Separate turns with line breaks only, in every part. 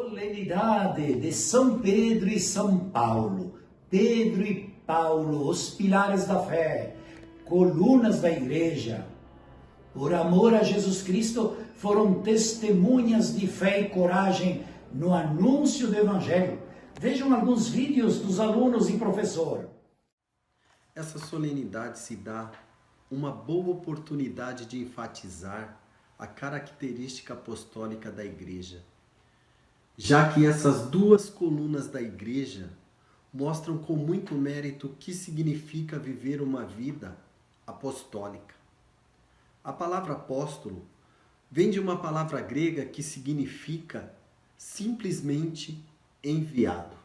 Solenidade de São Pedro e São Paulo. Pedro e Paulo, os pilares da fé, colunas da igreja. Por amor a Jesus Cristo, foram testemunhas de fé e coragem no anúncio do Evangelho. Vejam alguns vídeos dos alunos e professor.
Essa solenidade se dá uma boa oportunidade de enfatizar a característica apostólica da igreja, já que essas duas colunas da igreja mostram com muito mérito o que significa viver uma vida apostólica. A palavra apóstolo vem de uma palavra grega que significa simplesmente enviado.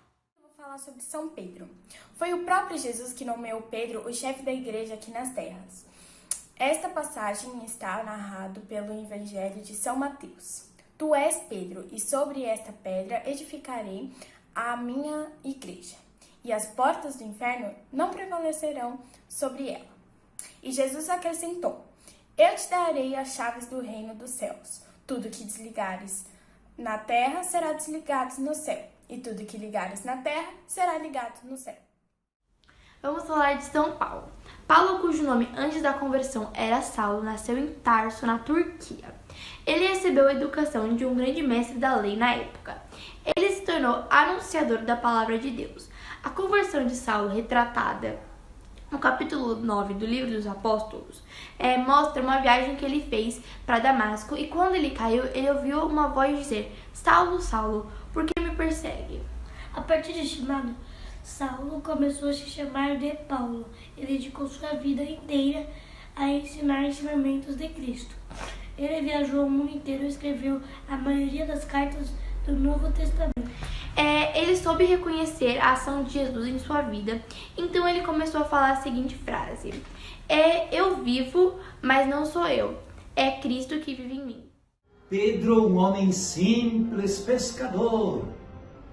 Vou falar sobre São Pedro. Foi o próprio Jesus que nomeou Pedro o chefe da igreja aqui nas terras. Esta passagem está narrada pelo Evangelho de São Mateus. Tu és Pedro, e sobre esta pedra edificarei a minha igreja, e as portas do inferno não prevalecerão sobre ela. E Jesus acrescentou: Eu te darei as chaves do reino dos céus. Tudo que desligares na terra será desligado no céu, e tudo que ligares na terra será ligado no céu.
Vamos falar de São Paulo. Paulo, cujo nome antes da conversão era Saulo, nasceu em Tarso, na Turquia. Ele recebeu a educação de um grande mestre da lei na época. Ele se tornou anunciador da palavra de Deus. A conversão de Saulo, retratada no capítulo 9 do Livro dos Apóstolos, mostra uma viagem que ele fez para Damasco, e quando ele caiu, ele ouviu uma voz dizer: Saulo, Saulo, por que me persegue?
A partir deste chamado, Saulo começou a se chamar de Paulo. Ele dedicou sua vida inteira a ensinar ensinamentos de Cristo. Ele viajou o mundo inteiro e escreveu a maioria das cartas do Novo Testamento.
Ele soube reconhecer a ação de Jesus em sua vida, então ele começou a falar a seguinte frase: Eu vivo, mas não sou eu, é Cristo que vive em mim.
Pedro, um homem simples, pescador,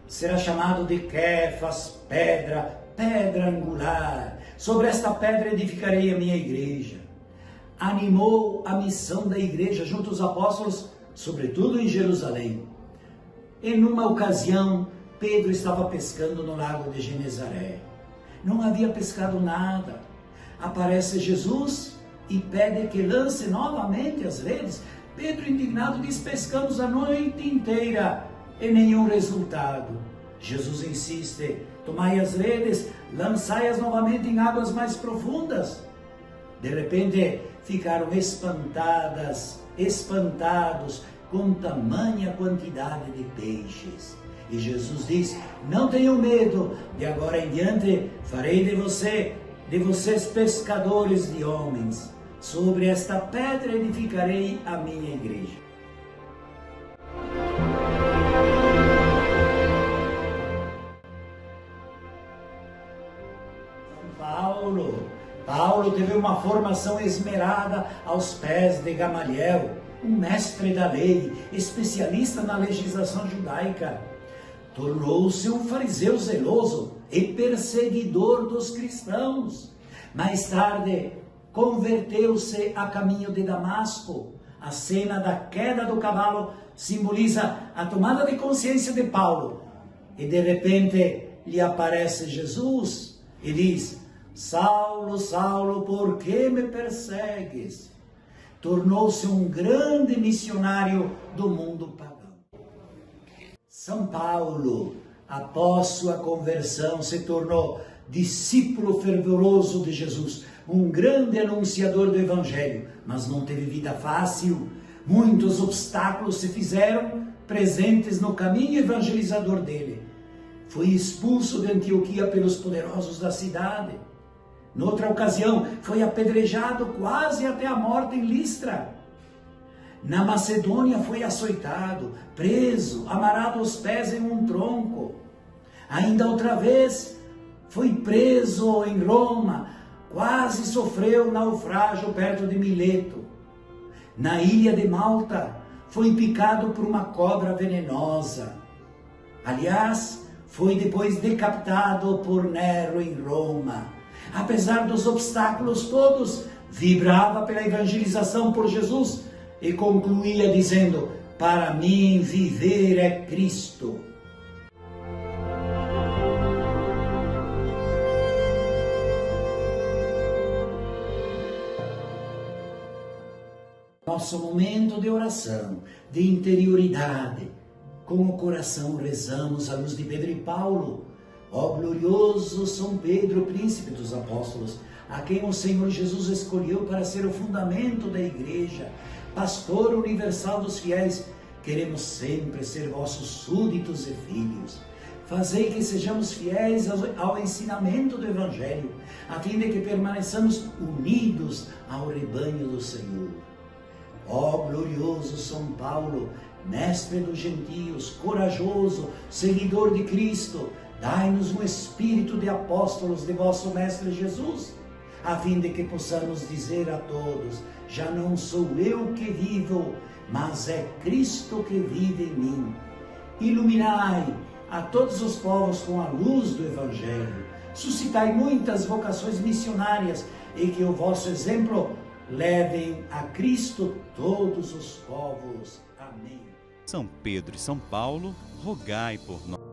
será chamado de Quefas, pedra angular. Sobre esta pedra edificarei a minha igreja. Animou a missão da igreja junto aos apóstolos, sobretudo em Jerusalém. Em uma ocasião, Pedro estava pescando no lago de Genezaré. Não havia pescado nada. Aparece Jesus e pede que lance novamente as redes. Pedro, indignado, diz: pescamos a noite inteira e nenhum resultado. Jesus insiste: tomai as redes, lançai-as novamente em águas mais profundas. De repente, ficaram espantados com tamanha quantidade de peixes. E Jesus diz: não tenham medo, de agora em diante farei de vocês pescadores de homens. Sobre esta pedra edificarei a minha igreja. Paulo teve uma formação esmerada aos pés de Gamaliel, um mestre da lei, especialista na legislação judaica. Tornou-se um fariseu zeloso e perseguidor dos cristãos. Mais tarde, converteu-se a caminho de Damasco. A cena da queda do cavalo simboliza a tomada de consciência de Paulo. E de repente lhe aparece Jesus e diz: Saulo, Saulo, por que me persegues? Tornou-se um grande missionário do mundo pagão. São Paulo, após sua conversão, se tornou discípulo fervoroso de Jesus, um grande anunciador do Evangelho, mas não teve vida fácil. Muitos obstáculos se fizeram presentes no caminho evangelizador dele. Foi expulso de Antioquia pelos poderosos da cidade. Noutra ocasião, foi apedrejado quase até a morte em Listra. Na Macedônia, foi açoitado, preso, amarrado aos pés em um tronco. Ainda outra vez, foi preso em Roma, quase sofreu naufrágio perto de Mileto. Na ilha de Malta, foi picado por uma cobra venenosa. Aliás, foi depois decapitado por Nero em Roma. Apesar dos obstáculos todos, vibrava pela evangelização por Jesus e concluía dizendo: Para mim, viver é Cristo. Nosso momento de oração, de interioridade. Com o coração rezamos a luz de Pedro e Paulo. Ó glorioso São Pedro, príncipe dos apóstolos, a quem o Senhor Jesus escolheu para ser o fundamento da igreja, pastor universal dos fiéis, queremos sempre ser vossos súditos e filhos. Fazei que sejamos fiéis ao ensinamento do Evangelho, a fim de que permaneçamos unidos ao rebanho do Senhor. Ó glorioso São Paulo, mestre dos gentios, corajoso, seguidor de Cristo, dai-nos um espírito de apóstolos de vosso Mestre Jesus, a fim de que possamos dizer a todos: já não sou eu que vivo, mas é Cristo que vive em mim. Iluminai a todos os povos com a luz do Evangelho, suscitai muitas vocações missionárias e que o vosso exemplo levem a Cristo todos os povos. Amém.
São Pedro e São Paulo, rogai por nós.